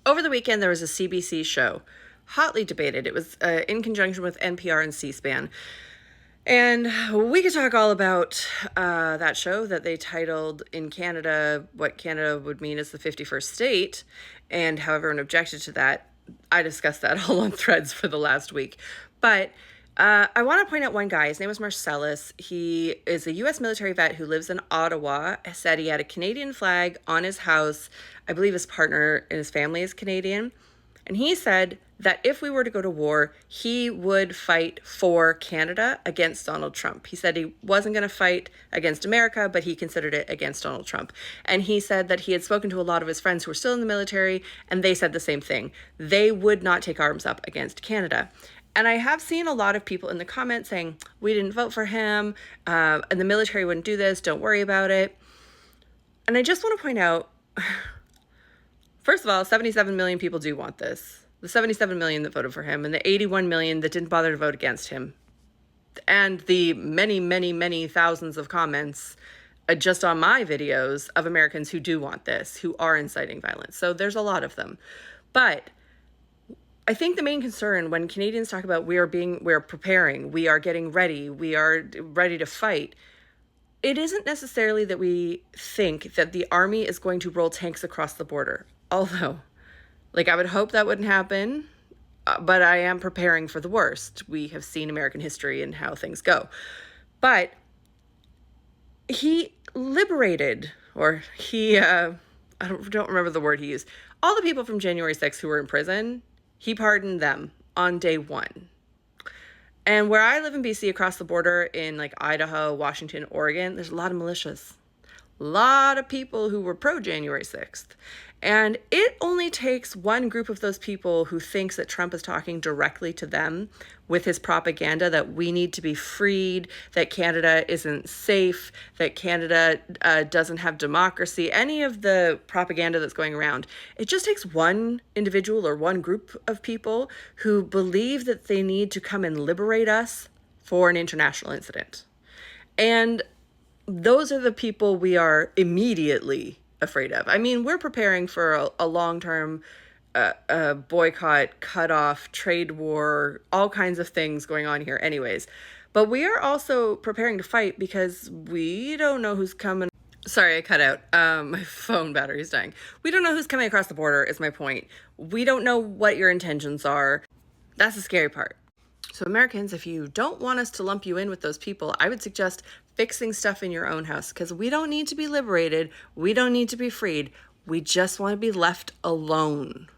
Over the weekend, there was a CBC show, hotly debated. It was in conjunction with NPR and C-SPAN. And we could talk all about that show that they titled in Canada, what Canada would mean as the 51st state, and how everyone objected to that. I discussed that all on Threads for the last week. But I want to point out one guy. His name was Marcellus. He is a U.S. military vet who lives in Ottawa. Said he had a Canadian flag on his house. I believe his partner and his family is Canadian. And he said that if we were to go to war, he would fight for Canada against Donald Trump. He said he wasn't going to fight against America, but he considered it against Donald Trump. And he said that he had spoken to a lot of his friends who were still in the military, and they said the same thing. They would not take arms up against Canada. And I have seen a lot of people in the comments saying, we didn't vote for him, and the military wouldn't do this, don't worry about it. And I just want to point out, first of all, 77 million people do want this. The 77 million that voted for him and the 81 million that didn't bother to vote against him. And the many, many, many thousands of comments just on my videos of Americans who do want this, who are inciting violence. So there's a lot of them. But I think the main concern when Canadians talk about we're preparing, we are getting ready, we are ready to fight, it isn't necessarily that we think that the army is going to roll tanks across the border. Although, I would hope that wouldn't happen, but I am preparing for the worst. We have seen American history and how things go. But he liberated, or he, I don't remember the word he used, all the people from January 6th who were in prison. He pardoned them on day one. And where I live in BC, across the border in Idaho, Washington, Oregon, there's a lot of militias. A lot of people who were pro-January 6th. And it only takes one group of those people who thinks that Trump is talking directly to them with his propaganda that we need to be freed, that Canada isn't safe, that Canada doesn't have democracy, any of the propaganda that's going around. It just takes one individual or one group of people who believe that they need to come and liberate us for an international incident. And those are the people we are immediately afraid of. I mean, we're preparing for a long-term boycott, cutoff, trade war, all kinds of things going on here anyways. But we are also preparing to fight because we don't know who's coming. Sorry, I cut out. My phone battery's dying. We don't know who's coming across the border is my point. We don't know what your intentions are. That's the scary part. So Americans, if you don't want us to lump you in with those people, I would suggest fixing stuff in your own house, because we don't need to be liberated. We don't need to be freed. We just want to be left alone.